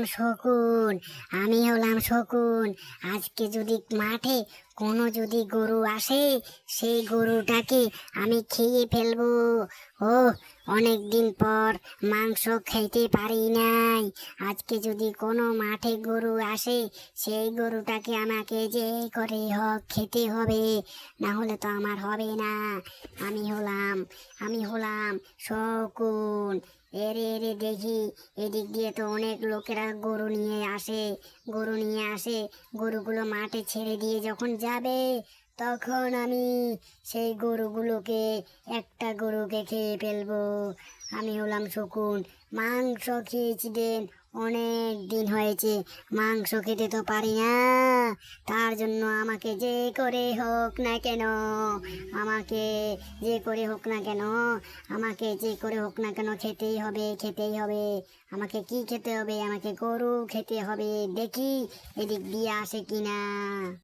শকুন। আমি হলাম শকুন। আজকে যদি মাঠে কোনো যদি গরু আসে, সেই গরুটাকে আমি খেয়ে ফেলবো। ও, অনেক দিন পর মাংস খেতে পারি নাই। আজকে যদি কোনো মাঠে গরু আসে, সেই গরুটাকে আমাকে যে করে হোক খেতে হবে, না হলে তো আমার হবে না। আমি হলাম শকুন। এরে এরে দেখি, এদিক দিয়ে তো অনেক লোকেরা গরু নিয়ে আসে। গরুগুলো মাঠে ছেড়ে দিয়ে যখন যাবে, তখন আমি সেই গরুগুলোকে একটা গরুকে খেয়ে ফেলবো। আমি হলাম শকুন। মাংস খেয়েছি দেন, অনেক দিন হয়েছে, মাংস খেতে তো পারি না। তার জন্য আমাকে যে করে হোক না কেন, আমাকে যে করে হোক না কেন আমাকে যে করে হোক না কেন খেতেই হবে। আমাকে কি খেতে হবে? আমাকে গরু খেতে হবে। দেখি এদিক দিয়ে আসে কিনা।